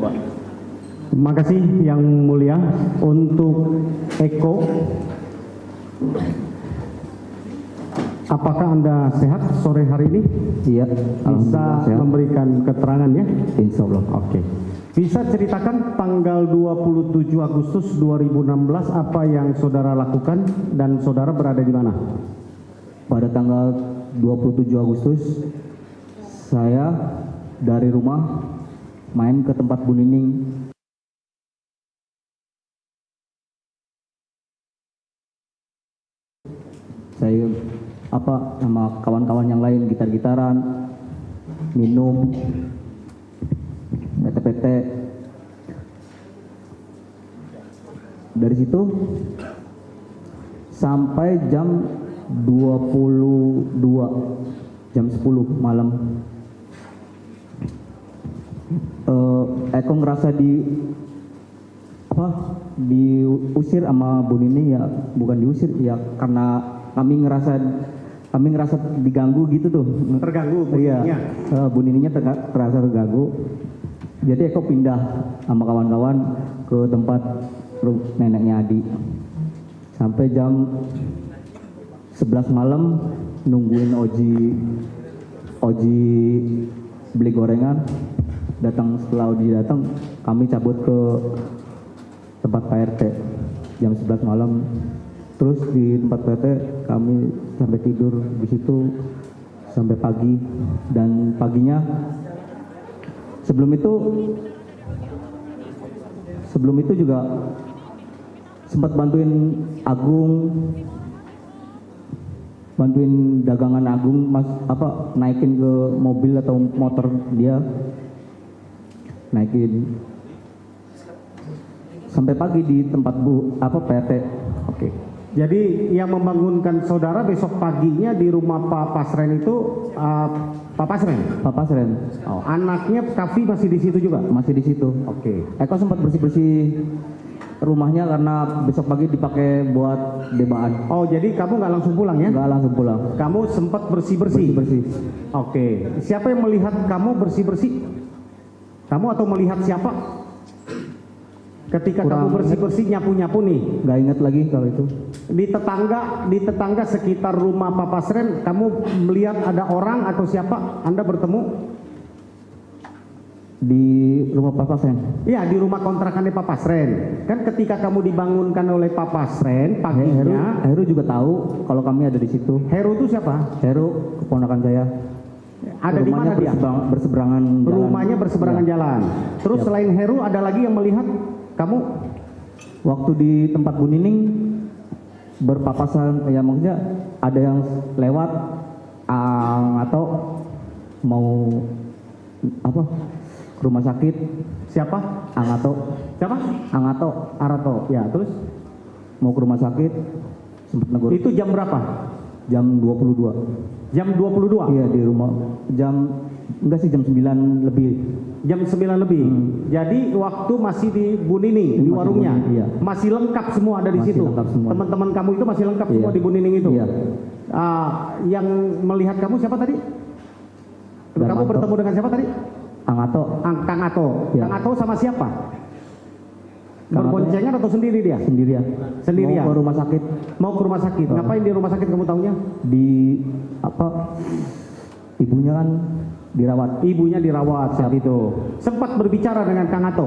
Pak. Terima kasih Yang Mulia. Untuk Eko, apakah Anda sehat sore hari ini? Iya, Bisa memberikan keterangan ya? Insya Allah. Oke. Bisa ceritakan tanggal 27 Agustus 2016 apa yang saudara lakukan dan saudara berada di mana? Pada tanggal 27 Agustus, saya dari rumah main ke tempat Bu Nining. Saya sama kawan-kawan yang lain gitar-gitaran, minum, PT-PT. Dari situ sampai jam 22, jam 10 malam. Eko ngerasa diusir sama Bu Nining, ya bukan diusir ya, karena kami ngerasa diganggu gitu tuh. Terganggu Bu Niningnya? Iya, Bu Niningnya terasa terganggu. Jadi Eko pindah sama kawan-kawan ke tempat neneknya Adi. Sampai jam 11 malam nungguin Oji beli gorengan. Setelah Oji datang, kami cabut ke tempat Pak RT jam 11 malam. Terus di tempat PT kami sampai tidur di situ sampai pagi, dan paginya sebelum itu juga sempat bantuin dagangan Agung naikin ke mobil atau motor dia, naikin sampai pagi di tempat PT. Oke. Jadi yang membangunkan saudara besok paginya di rumah Pak Pasren itu Pak Pasren? Pak Pasren. Oh, anaknya Kavi masih di situ juga? Masih di situ. Oke. Eko sempat bersih-bersih rumahnya karena besok pagi dipakai buat debaan. Oh, jadi kamu nggak langsung pulang ya? Nggak langsung pulang. Kamu sempat bersih-bersih? Bersih-bersih. Oke. Siapa yang melihat kamu bersih-bersih? Kamu atau melihat siapa? Ketika kamu bersih-bersih, nyapu-nyapu nih? Nggak ingat lagi kalau itu. Di tetangga sekitar rumah Pak Pasren, kamu melihat ada orang atau siapa? Anda bertemu? Di rumah Pak Pasren? Iya, di rumah kontrakannya Pak Pasren. Kan ketika kamu dibangunkan oleh Pak Pasren paginya. Heru juga tahu kalau kami ada di situ. Heru itu siapa? Heru keponakan saya. Ada di mana dia? Berseberangan jalan. Rumahnya berseberangan jalan. Terus selain Heru ada lagi yang melihat kamu? Waktu di tempat Bu Nining berpapasan, ya maksudnya ada yang lewat atau mau ke rumah sakit. Siapa? Angato. Siapa? Angato. Arato. Ya, terus mau ke rumah sakit, sempat negur. Itu jam berapa? Jam 22. Jam 22? Iya, di rumah. Jam 9 lebih. Jam 9 lebih. Jadi waktu masih di Bu Nining, di warungnya. Iya. Masih lengkap semua ada di situ. Teman-teman kamu itu masih lengkap semua di Bu Nining itu. Iya. Yang melihat kamu siapa tadi? Kamu bertemu dengan siapa tadi? Angato. Kang Ato. Iya. Kang Ato sama siapa? Berboncengan atau sendiri dia? Sendirian. Sendirian. Mau ke rumah sakit. Mau ke rumah sakit. Ngapain di rumah sakit kamu tahunya? Ibunya kan dirawat. Ibunya dirawat saat itu. Sempat berbicara dengan Kang Ato?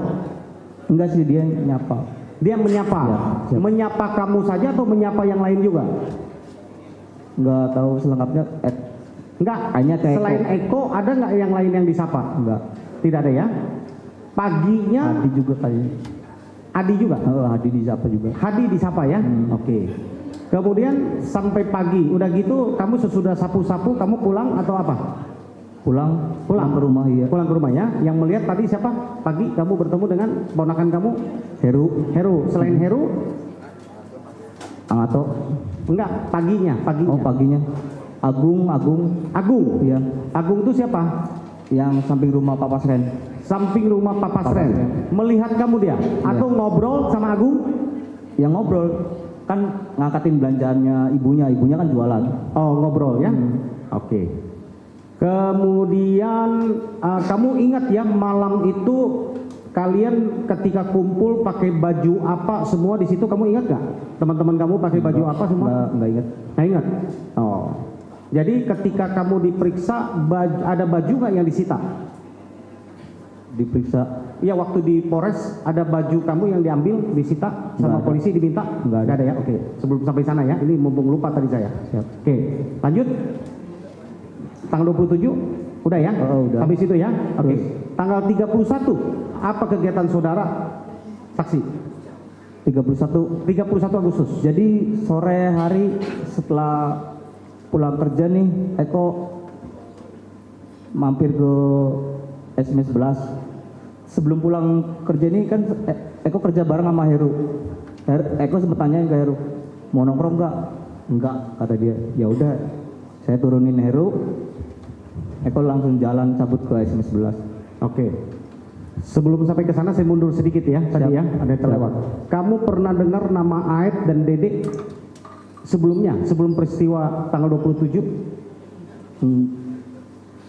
Enggak sih, dia nyapa. Dia menyapa? Ya, menyapa kamu saja atau menyapa yang lain juga? Enggak tahu selengkapnya. Enggak. Hanya kayak selain Eko ada nggak yang lain yang disapa? Enggak. Tidak ada ya? Paginya? Hadi juga kayaknya. Adi juga? Hadi disapa juga. Hadi disapa ya? Oke. Kemudian sampai pagi, udah gitu kamu sesudah sapu-sapu kamu pulang atau apa? Pulang ke rumah, iya. Pulang ke rumahnya. Yang melihat tadi siapa? Pagi kamu bertemu dengan ponakan kamu? Heru. Selain Heru? Angato. Enggak, paginya. Oh, paginya. Agung. Iya. Agung itu siapa? Yang samping rumah Pak Pasren. Samping rumah Pak Pasren. Melihat kamu dia? Atau ngobrol sama Agung? Yang ngobrol. Kan ngangkatin belanjaannya ibunya kan jualan. Oh, ngobrol ya? Oke. Kemudian kamu ingat ya malam itu kalian ketika kumpul pakai baju apa semua di situ, kamu ingat nggak? Teman-teman kamu pakai baju apa semua? Nggak ingat. Nggak ingat. Oh. Jadi ketika kamu diperiksa ada baju nggak yang disita? Diperiksa. Iya, waktu di Polres ada baju kamu yang diambil, disita sama polisi diminta? Nggak ada ya. Oke. Sebelum sampai sana ya, ini mumpung lupa tadi saya. Siap. Oke, lanjut. Tanggal 27 udah ya? Oh, udah. Habis itu ya. Oke. Terus. Tanggal 31 apa kegiatan saudara? Saksi. 31 Agustus. Jadi sore hari setelah pulang kerja nih, Eko mampir ke SMS 11. Sebelum pulang kerja ini kan Eko kerja bareng sama Heru. Eko sempat tanyain ke Heru, mau nongkrong nggak? Enggak, kata dia. Ya udah, saya turunin Heru. Eko langsung jalan cabut ke SMS 11. Oke. Sebelum sampai ke sana saya mundur sedikit ya. Tadi ya ada yang terlewat. Kamu pernah dengar nama Aep dan Dede sebelumnya, sebelum peristiwa tanggal 27?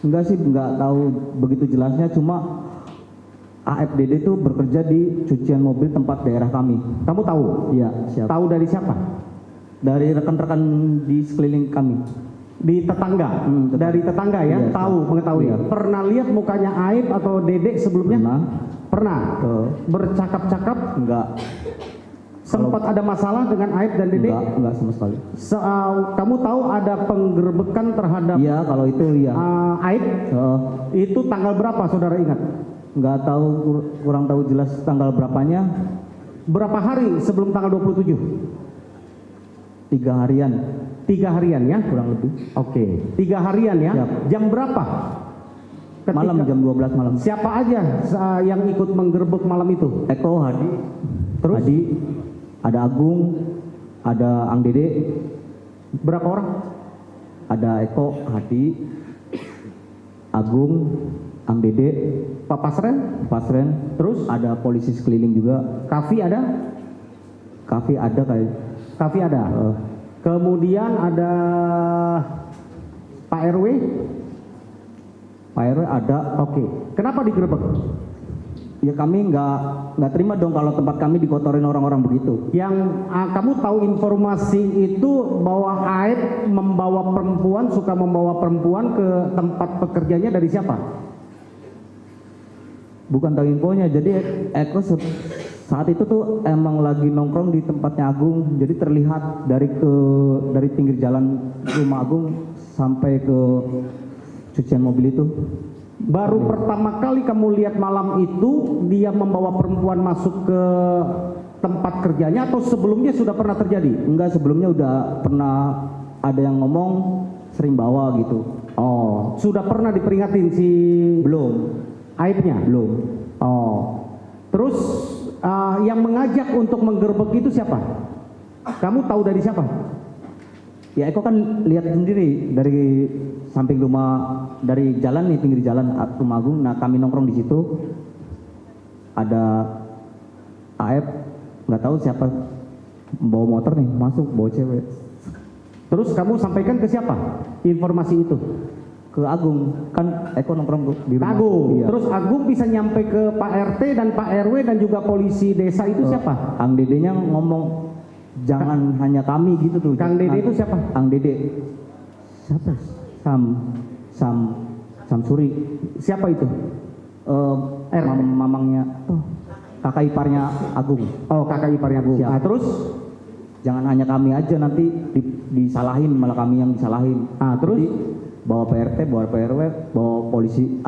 Enggak sih, enggak tahu begitu jelasnya, cuma Aep Dede itu bekerja di cucian mobil tempat daerah kami. Kamu tahu? Iya, siap. Tahu dari siapa? Dari rekan-rekan di sekeliling kami. Di tetangga? Tetangga. Dari tetangga ya? Iya, tahu, siap. mengetahui. Iya. Pernah lihat mukanya Aep atau Dede sebelumnya? Pernah. Bercakap-cakap? Enggak. Sempat ada masalah dengan Aep dan Dede? Enggak sama sekali. Kamu tahu ada penggerbekan terhadap Iya, kalau itu iya. Aep? Itu tanggal berapa saudara ingat? Enggak tahu, kurang tahu jelas tanggal berapanya. Berapa hari sebelum tanggal 27? 3 harian. 3 harian ya? Kurang lebih. Oke, 3 harian ya? Siap. Jam berapa? Malam, jam 12 malam. Siapa aja yang ikut menggerebek malam itu? Eko, Hadi. Terus? Hadi, ada Agung, ada Ang Dede. Berapa orang? Ada Eko, Hadi, Agung, Ang Dede, Pak Pasren? Pasren. Terus? Ada polisi sekeliling juga. Kavi ada? Kavi ada kayak. Kavi ada. Kemudian ada Pak RW? Pak RW ada. Oke. Kenapa digerebek? Ya kami nggak terima dong kalau tempat kami dikotorin orang-orang begitu. Yang kamu tahu informasi itu bahwa Aep membawa perempuan, suka membawa perempuan ke tempat pekerjaannya dari siapa? Bukan tahu infonya, jadi Eko saat itu tuh emang lagi nongkrong di tempatnya Agung, jadi terlihat dari pinggir jalan rumah Agung sampai ke cucian mobil itu. Baru pertama kali kamu lihat malam itu dia membawa perempuan masuk ke tempat kerjanya atau sebelumnya sudah pernah terjadi? Enggak, sebelumnya udah pernah ada yang ngomong sering bawa gitu. Oh, sudah pernah diperingatin si Belum. Aibnya? Belum. Oh, terus yang mengajak untuk menggerebek itu siapa? Kamu tahu dari siapa? Ya Eko kan lihat sendiri dari samping rumah, dari jalan nih, pinggir jalan rumah Agung. Nah kami nongkrong di situ, ada Aep, nggak tahu siapa bawa motor nih, masuk bawa cewek. Terus kamu sampaikan ke siapa informasi itu? Ke Agung, kan Eko nongkrong di rumah. Agung. Iya. Terus Agung bisa nyampe ke Pak RT dan Pak RW dan juga polisi desa itu siapa? Ang Dedenya ngomong jangan hanya kami gitu tuh. Kang Dede itu siapa? Ang Dede. Siapa? Samsuri. Siapa itu? Mamangnya, kakak iparnya Agung. Oh, kakak iparnya Agung. Siap. Nah, terus Jangan hanya kami aja, nanti disalahin, malah kami yang disalahin. Ah, terus? Jadi, bawa PRT, bawa PRW, bawa polisi.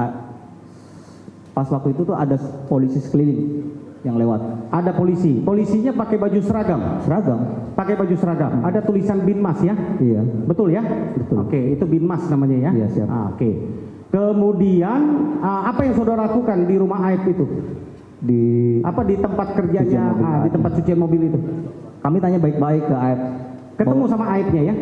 Pas waktu itu tuh ada polisi sekeliling yang lewat. ada polisi. Polisinya pakai baju seragam. Seragam. Pakai baju seragam. Ada tulisan Binmas ya? Iya. Betul ya? Betul. Oke, itu Binmas namanya ya? Iya, siap. Oke. Kemudian apa yang saudara lakukan di rumah Aib itu? Di Tempat kerjanya, Cucian mobil. di tempat cucian mobil itu? kami tanya baik-baik ke Aib. Ketemu sama Aibnya ya?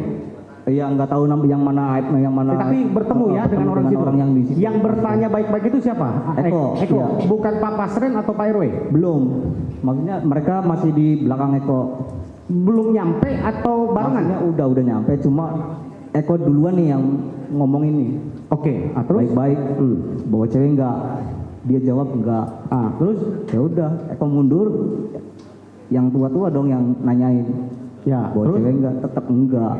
Iya, nggak tahu yang mana Aib, yang mana. Tapi bertemu ya dengan orang situ. Orang yang di situ. Yang bertanya baik-baik itu siapa? Eko. Eko. Iya. Bukan Pak Pasren atau Pak RW? Belum. Maksudnya mereka masih di belakang Eko. Belum nyampe atau barengan? Maksudnya udah nyampe, cuma Eko duluan nih yang ngomong ini. Oke. Terus? Baik-baik. Bawa cewek nggak? Dia jawab enggak. Terus? Ya udah, Eko mundur. Yang tua-tua dong yang nanyain. Ya, Bawa terus? cewek enggak? Tetap enggak.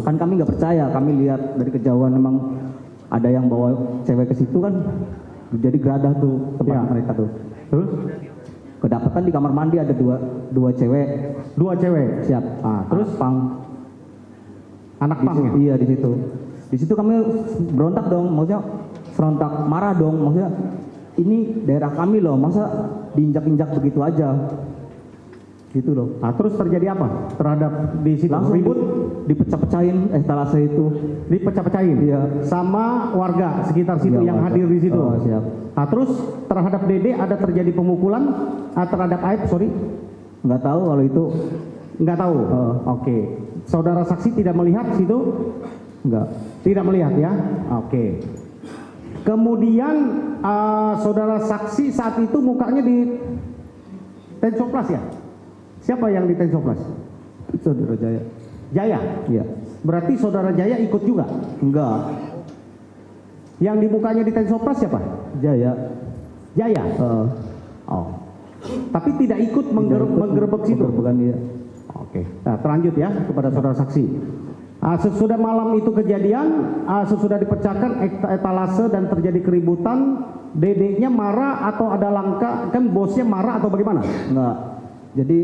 Kan kami enggak percaya. Kami lihat dari kejauhan memang ada yang bawa cewek ke situ kan. Jadi geradah tuh tempat Ya. mereka tuh. Terus? Kedapatan di kamar mandi ada dua cewek. 2 cewek. Siap. Terus? pang. Anak pang ya? Iya di situ. Di situ kami berontak dong. Maksudnya serontak marah dong. Maksudnya ini daerah kami loh. Masa diinjak-injak begitu aja? Gitu loh. Terus terjadi apa terhadap di situ? Langsung Ribut? dipecah-pecahin etalase itu. Dipecah-pecahin? Iya. Sama warga sekitar situ Iya, yang warga. hadir di situ? Oh, siap. Terus terhadap Dede ada terjadi pemukulan? Terhadap Aib, sorry? Nggak tahu kalau itu. Nggak tahu? Oke. Saudara saksi tidak melihat situ? Nggak. Tidak melihat ya? Oke. Kemudian saudara saksi saat itu mukanya di Tensoplas ya? Siapa yang di Tensoplas? Itu Saudara Jaya. Jaya? Iya. Berarti saudara Jaya ikut juga? Enggak. Yang di mukanya di Tensoplas siapa? Jaya. Jaya? Oh. Tapi tidak ikut menggerebek situ? Bukan dia. Oke. Nah, terlanjut ya kepada saudara saksi. Sesudah malam itu kejadian, sesudah dipecahkan etalase dan terjadi keributan, dedeknya marah atau ada langkah, kan bosnya marah atau bagaimana? Enggak. Jadi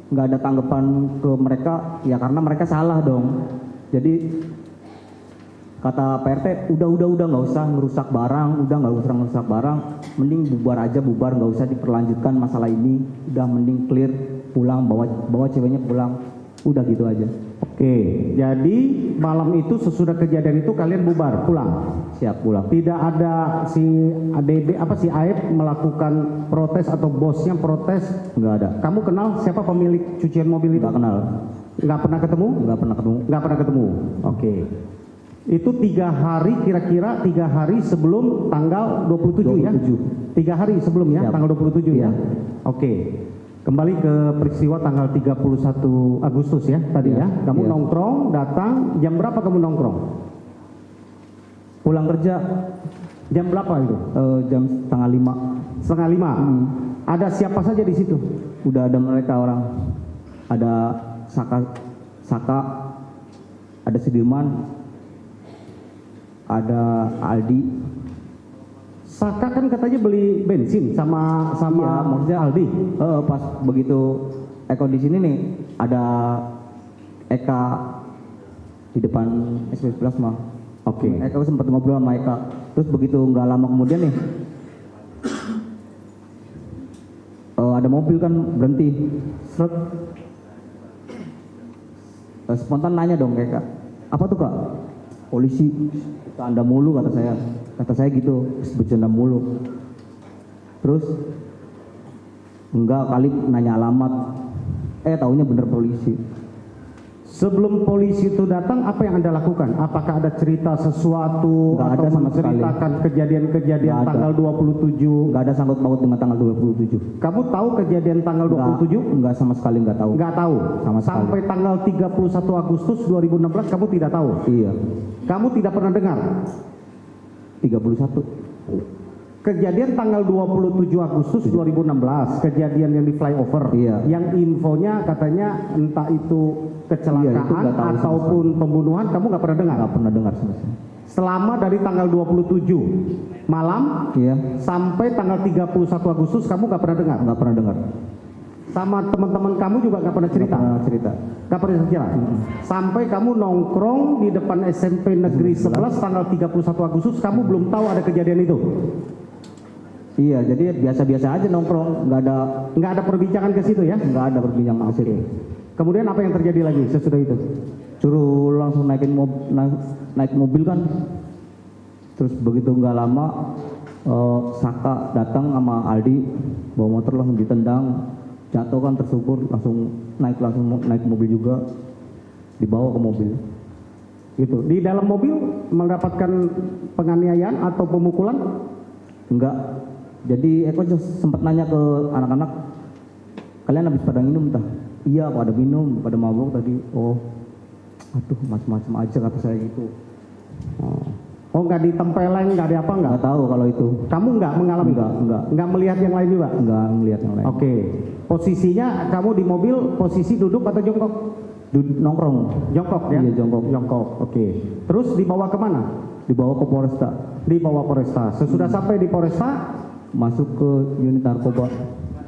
nggak ada tanggapan ke mereka ya karena mereka salah dong. Jadi kata PRT udah nggak usah ngerusak barang, mending bubar aja, nggak usah diperlanjutkan masalah ini, udah mending clear, pulang, bawa ceweknya pulang, udah gitu aja. Oke, jadi malam itu sesudah kejadian itu kalian bubar pulang. Siap pulang. Tidak ada si Aib melakukan protes atau bosnya protes. Nggak ada. Kamu kenal siapa pemilik cucian mobil itu? Nggak kenal. Nggak pernah ketemu? Nggak pernah ketemu. Nggak pernah ketemu. Oke. Itu 3 hari kira-kira 3 hari sebelum tanggal 27 ya? 3 hari sebelum ya, Siap. tanggal 27 ya? Iya. Oke. Kembali ke peristiwa tanggal 31 Agustus ya tadi Iya. ya. Kamu Iya. nongkrong, datang, jam berapa kamu nongkrong? Pulang kerja Jam berapa itu? jam setengah 5. Setengah 5. Ada siapa saja di situ? Udah ada mereka orang. Ada Saka, ada Sudirman, ada Aldi. Saka kan katanya beli bensin sama Iya, maksudnya Aldi. Pas begitu Eko di sini nih ada Eka di depan SBS Plasma. Oke. Eka sempat ngobrol sama Eka. Terus begitu nggak lama kemudian nih ada mobil kan berhenti. Seret. Spontan nanya dong ke Eka, apa tuh Kak? Polisi, kita Anda mulu kata saya. Kata saya gitu, bercanda mulu. Terus enggak kali nanya alamat. Taunya bener polisi. Sebelum polisi itu datang, apa yang Anda lakukan? Apakah ada cerita sesuatu Nggak atau ada sama sekali. menceritakan kejadian-kejadian Nggak ada. tanggal 27? Enggak ada sangkut paut dengan tanggal 27. Kamu tahu kejadian tanggal 27? Enggak sama sekali enggak tahu. Nggak tahu. Sama sekali. Sampai tanggal 31 Agustus 2016 kamu tidak tahu. Iya. Kamu tidak pernah dengar. 31. Kejadian tanggal 27 Agustus 2016, kejadian yang di flyover, Iya. yang infonya katanya entah itu kecelakaan Iya, itu nggak tahu sama ataupun pembunuhan, kamu nggak pernah dengar. Enggak pernah dengar sama sekali. Selama dari tanggal 27 malam Iya. sampai tanggal 31 Agustus kamu nggak pernah dengar. Enggak pernah dengar. Sama teman-teman kamu juga nggak pernah cerita. Nggak pernah cerita. Nggak pernah cerita. Sampai kamu nongkrong di depan SMP Negeri 11 tanggal 31 Agustus, kamu belum tahu ada kejadian itu. Iya, jadi biasa-biasa aja nongkrong, Nggak ada perbincangan ke situ ya. nggak ada perbincangan ke situ. Kemudian apa yang terjadi lagi sesudah itu? Suruh langsung naik mobil kan. Terus begitu nggak lama Saka datang sama Aldi bawa motor langsung ditendang, jatuh kan tersungkur, langsung naik mobil juga, dibawa ke mobil. Gitu. Di dalam mobil mendapatkan penganiayaan atau pemukulan? Enggak. Jadi Eko sempat nanya ke anak-anak, kalian habis pada minum entah? Iya, pada minum, pada mabuk tadi. Oh, aduh macam-macam aja kata saya gitu. Oh, nggak ditempeleng, nggak ada apa nggak? Nggak tahu kalau itu. Kamu nggak mengalami? Enggak. Nggak melihat yang lain juga? Nggak ngelihat yang lain. Oke. Posisinya kamu di mobil posisi duduk atau jongkok? Nongkrong. Jongkok ya? Iya, jongkok. Jongkok. Oke. Terus dibawa kemana? Dibawa ke Polresta. Dibawa Polresta. Sesudah sampai di Polresta, Masuk ke unit narkoba.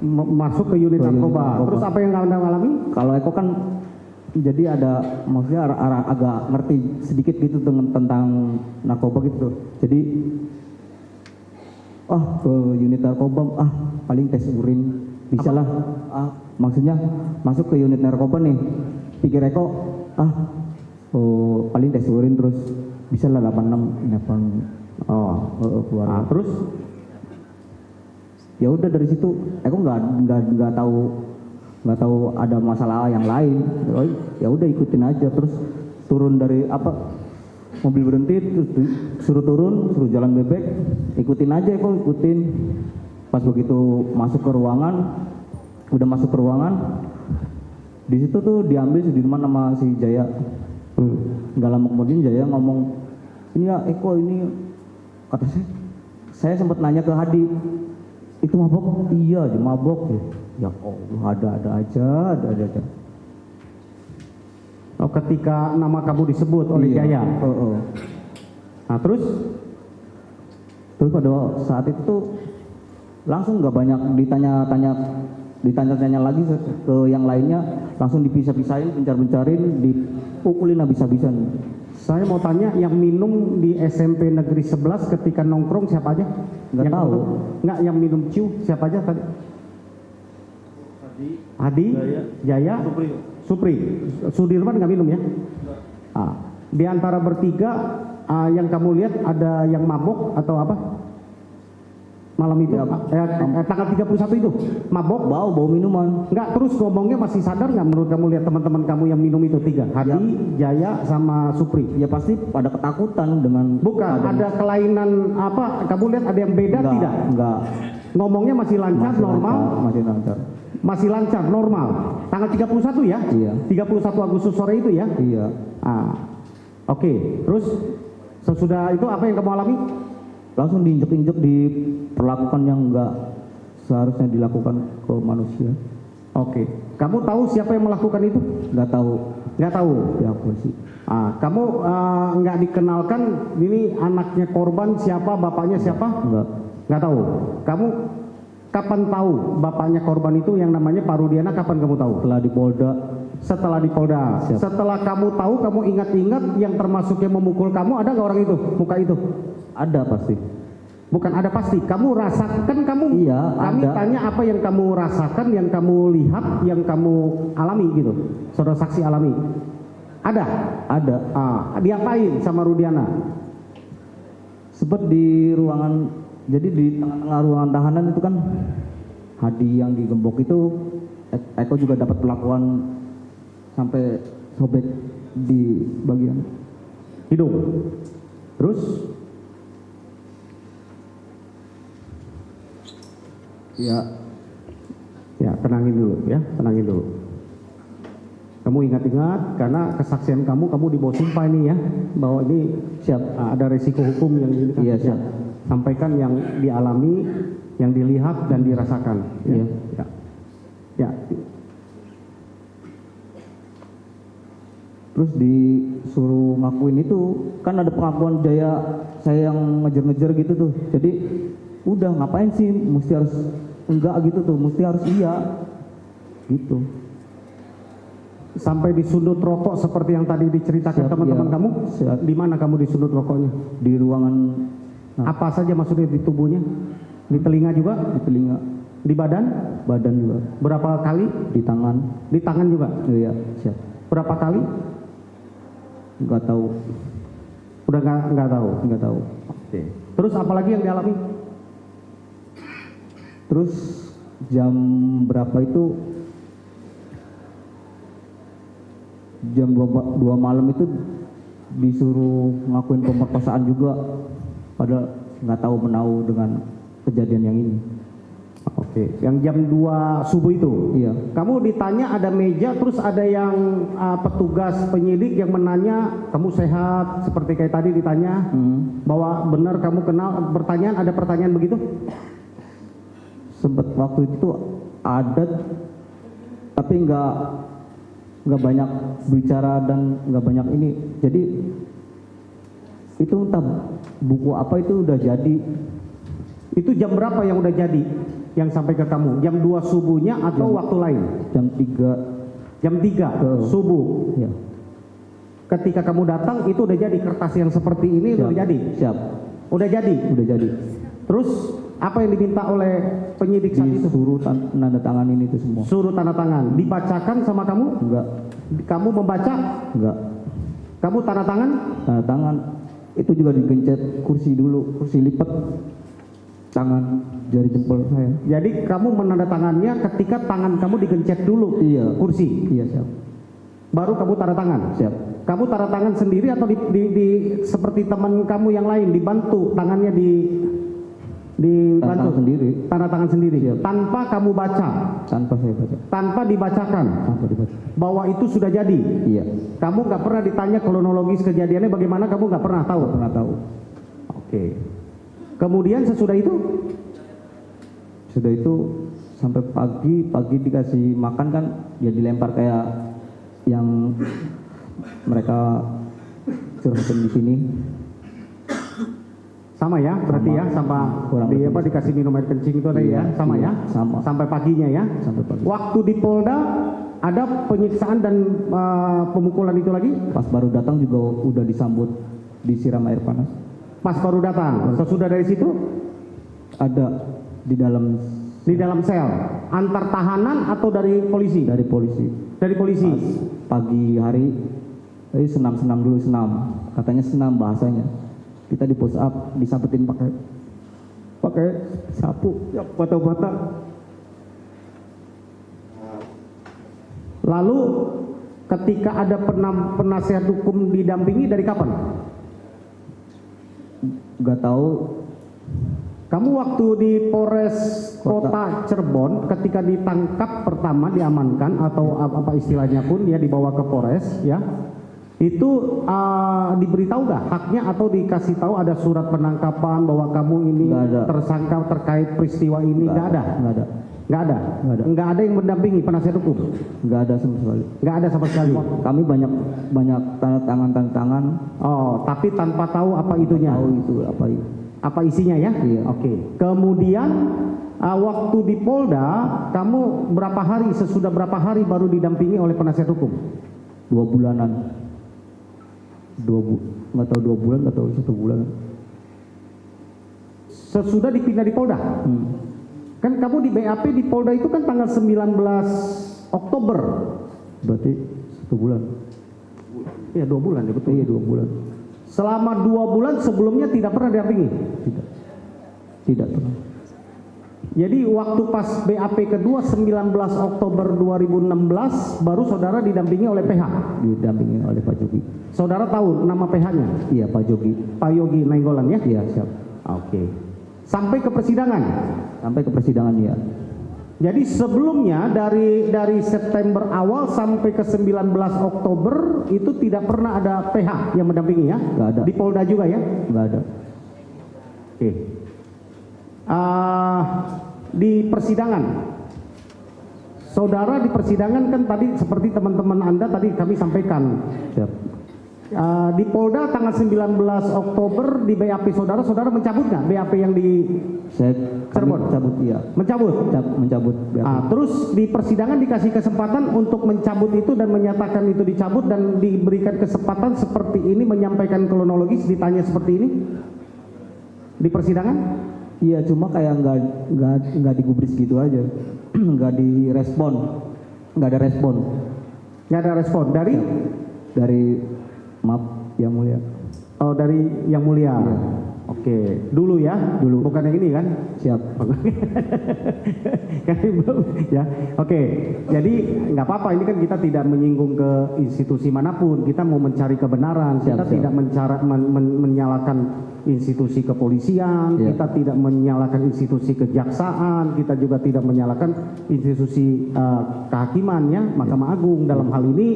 masuk ke unit narkoba. Terus apa yang Anda alami? Kalau Eko kan jadi ada maksudnya agak ngerti sedikit gitu tentang narkoba gitu. Jadi ke unit narkoba paling tes urin bisa lah. Maksudnya masuk ke unit narkoba nih. Pikir Eko paling tes urin terus bisa lah 86 keluar. Terus Ya udah dari situ Eko nggak tahu ada masalah yang lain. Ya udah ikutin aja, terus turun dari mobil berhenti, terus suruh turun, suruh jalan bebek, ikutin aja ikutin. Pas begitu masuk ke ruangan, di situ tuh diambil Sudirman sama si Jaya. Nggak lama kemudian Jaya ngomong, ini ya Eko ini, kata saya sempat nanya ke Hadi, itu mabok? Iya, dia mabok. Ya Allah, ada aja. Oh, ketika nama kamu disebut oleh Jaya. Nah, terus pada saat itu tuh langsung nggak banyak ditanya lagi ke yang lainnya, langsung dipisah-pisahin, bencar-bencarin, dipukulin habis-habisan. Saya mau tanya, yang minum di SMP Negeri 11 ketika nongkrong siapa aja? Nggak tahu. Nggak, yang minum ciu siapa aja tadi? Hadi, Jaya, Supri. Sudirman nggak minum ya? Di antara bertiga yang kamu lihat ada yang mabok atau apa? Malam itu, tanggal 31 itu, mabok? Bau minuman. Enggak, terus ngomongnya masih sadar nggak menurut kamu lihat teman-teman kamu yang minum itu tiga? Hadi, Jaya, sama Supri. Ya pasti pada ketakutan dengan... Bukan, ada kelainan apa, kamu lihat ada yang beda tidak? Enggak. Ngomongnya masih lancar, normal? Masih lancar. Masih lancar, normal. Tanggal 31 ya? Iya. 31 Agustus sore itu ya? Iya. Oke. Terus sesudah itu apa yang kamu alami? Langsung diinjek-injek, diperlakukan yang enggak seharusnya dilakukan ke manusia. Oke. Kamu tahu siapa yang melakukan itu? Nggak tahu. Nggak tahu? Ya polisi. Kamu nggak dikenalkan ini anaknya korban siapa, bapaknya siapa? Enggak. Nggak tahu. Kamu kapan tahu bapaknya korban itu yang namanya Pak Rudiana, kapan kamu tahu? Setelah di Polda. Setelah di Polda. Siap. Setelah kamu tahu, kamu ingat-ingat yang termasuk yang memukul kamu, ada nggak orang itu, muka itu? Ada pasti. Bukan ada pasti, kamu rasakan, kamu? Iya, kami ada. tanya apa yang kamu rasakan, yang kamu lihat, yang kamu alami gitu, saudara saksi alami. Ada? Ada. Diapain sama Rudiana? Sempat di ruangan, jadi di tengah-tengah ruangan tahanan itu kan Hadi yang digembok itu, Eko juga dapat perlakuan sampai sobek di bagian hidung. Terus? Ya, tenangin dulu ya, tenangin dulu. Kamu ingat-ingat, karena kesaksian kamu di bawah sumpah ini ya, bahwa ini ada resiko hukum yang ini kan. Iya, siap. Sampaikan yang dialami, yang dilihat dan dirasakan. Iya. Ya. Terus disuruh ngakuin itu, kan ada pengakuan Jaya, saya yang ngejar-ngejar gitu tuh. Jadi udah ngapain sih, mesti harus enggak gitu tuh, mesti harus iya gitu. Sampai disundut rokok seperti yang tadi diceritakan teman-teman iya. kamu. Di mana kamu disundut rokoknya? Di ruangan. Apa saja maksudnya di tubuhnya? Di telinga juga? Di telinga. Di badan? Badan juga. Berapa kali? Di tangan. Di tangan juga? Iya, siap. Berapa kali? Nggak tahu. Udah nggak tahu? Nggak tahu. Oke. Terus apa lagi yang dialami? Terus jam berapa itu? Jam 2 malam itu disuruh ngakuin pemerkosaan juga, padahal nggak tahu menahu dengan kejadian yang ini. Oke, yang jam 2 subuh itu? Iya. Kamu ditanya ada meja, terus ada yang petugas penyidik yang menanya, kamu sehat, seperti kayak tadi ditanya, bahwa benar kamu kenal, ada pertanyaan begitu? Sempet waktu itu ada, tapi nggak banyak bicara dan nggak banyak ini. Jadi itu entah buku apa itu udah jadi. Itu jam berapa yang udah jadi? Yang sampai ke kamu? Jam 2 subuhnya atau waktu lain? Jam 3. Jam 3 subuh? Ya. Ketika kamu datang itu udah jadi kertas yang seperti ini. Siap. Udah jadi? Siap. Udah jadi? Udah jadi. Terus apa yang diminta oleh penyidik saat itu? Disuruh tanda tangan ini itu semua. Suruh tanda tangan. Dibacakan sama kamu? Enggak. Kamu membaca? Enggak. Kamu tanda tangan? Tanda tangan itu juga digencet kursi dulu, kursi lipat tangan jari jempol saya. Jadi kamu menandatangannya ketika tangan kamu digencet dulu? Iya. Kursi? Iya, siap. Baru kamu tanda tangan? Siap. Kamu tanda tangan sendiri atau seperti teman kamu yang lain dibantu tangannya dibantu? Tanda tangan sendiri. Tanda tangan sendiri. Siap. Tanpa kamu baca? Tanpa saya baca. Tanpa dibacakan? Tanpa dibaca. Bahwa itu sudah jadi? Iya. Kamu nggak pernah ditanya kronologis kejadiannya bagaimana, kamu nggak pernah tahu? Nggak pernah tahu. Oke. Kemudian sesudah itu? Sudah itu sampai pagi dikasih makan kan, ya dilempar kayak yang mereka curhatin di sini. Sama ya, berarti Sama. ya, sama Kurang di lebih. apa dikasih minum air kencing itu ada Iya, ya, sama iya, ya, sama. sampai paginya ya. Sampai pagi. Waktu di Polda ada penyiksaan dan pemukulan itu lagi? Pas baru datang juga udah disambut, disiram air panas. Pas baru datang. Sesudah dari situ Ada di dalam sel antar tahanan atau dari polisi? dari polisi. Dari polisi. Pagi hari senam dulu, katanya senam bahasanya. Kita di push up disabetin pakai sapu ya, bata-bata. Lalu ketika ada penasihat hukum didampingi dari kapan? Gak tahu. Kamu waktu di Polres Kota Cirebon ketika ditangkap pertama, diamankan atau apa istilahnya pun dia dibawa ke Polres ya, itu diberitahu nggak haknya atau dikasih tahu ada surat penangkapan bahwa kamu ini tersangka terkait peristiwa ini? Nggak ada. Nggak ada yang mendampingi penasihat hukum? Nggak ada sama sekali. Nggak ada sama sekali. Kami banyak tanda tangan. Oh, tapi tanpa tahu apa itunya? Tahu itu apa isinya ya? Iya. Oke. Kemudian waktu di Polda kamu sesudah berapa hari baru didampingi oleh penasihat hukum? 2 bulanan. Nggak tahu 2 bulan, nggak tahu 1 bulan. Sesudah dipindah di Polda? Kan kamu di BAP di Polda itu kan tanggal 19 Oktober. Berarti 1 bulan. Iya 2 bulan ya betul. Iya 2 bulan. Selama 2 bulan sebelumnya tidak pernah didampingi? Tidak pernah. Jadi waktu pas BAP kedua 19 Oktober 2016 baru saudara didampingi oleh PH? Didampingi oleh Pak Jogi. Saudara tahu nama PH-nya? Iya, Pak Jogi. Pak Yogi Nainggolan ya? Iya, siap. Oke. Sampai ke persidangan? Sampai ke persidangan ya. Jadi sebelumnya dari September awal sampai ke 19 Oktober itu tidak pernah ada PH yang mendampingi ya? Nggak ada. Di Polda juga ya? Nggak ada. Oke. Di persidangan, saudara di persidangan kan tadi seperti teman-teman Anda tadi kami sampaikan. Siap. Di Polda tanggal 19 Oktober di BAP saudara mencabut nggak BAP yang di Cirebon? Mencabut, iya. Mencabut? BAP. Terus di persidangan dikasih kesempatan untuk mencabut itu dan menyatakan itu dicabut dan diberikan kesempatan seperti ini menyampaikan kronologis, ditanya seperti ini di persidangan? Iya, cuma kayak nggak digubris gitu aja. Nggak direspon. Nggak ada respon. Nggak ada respon dari maaf yang mulia. Oh, dari yang mulia. Iya. Oke, dulu ya, bukan yang ini kan? Siap. Kan belum ya. Oke, jadi nggak apa-apa, ini kan kita tidak menyinggung ke institusi manapun, kita mau mencari kebenaran, kita tidak menyalahkan institusi kepolisian, Ya. kita tidak menyalahkan institusi kejaksaan, kita juga tidak menyalahkan institusi kehakiman ya, Mahkamah Agung. Dalam hal ini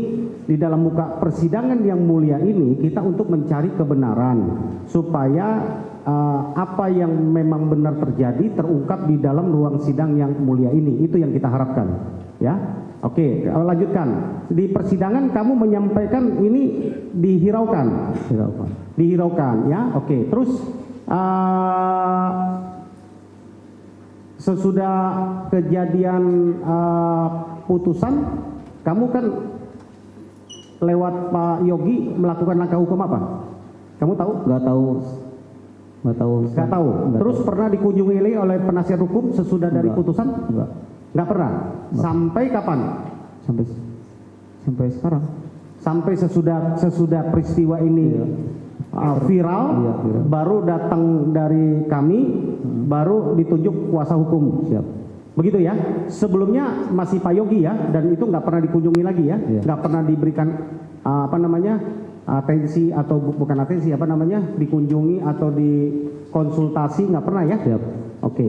di dalam muka persidangan yang mulia ini kita untuk mencari kebenaran supaya apa yang memang benar terjadi terungkap di dalam ruang sidang yang mulia ini. Itu yang kita harapkan ya. Oke, lanjutkan. Di persidangan kamu menyampaikan ini dihiraukan. Dihiraukan ya. Oke, terus sesudah kejadian putusan, kamu kan lewat Pak Yogi melakukan langkah hukum apa? Kamu tahu? Nggak tahu. Nggak tahu. Terus pernah dikunjungi oleh penasihat hukum sesudah dari Enggak. putusan? Enggak. Nggak pernah. Sampai kapan? Sampai sekarang. Sampai sesudah peristiwa ini Iya. Viral, Iya, viral. baru datang dari kami, baru ditunjuk kuasa hukum. Siap. Begitu ya. Sebelumnya masih Pak Yogi ya, dan itu nggak pernah dikunjungi lagi ya, Iya. nggak pernah diberikan atensi atau bukan atensi dikunjungi atau dikonsultasi, nggak pernah ya. Siap. Oke.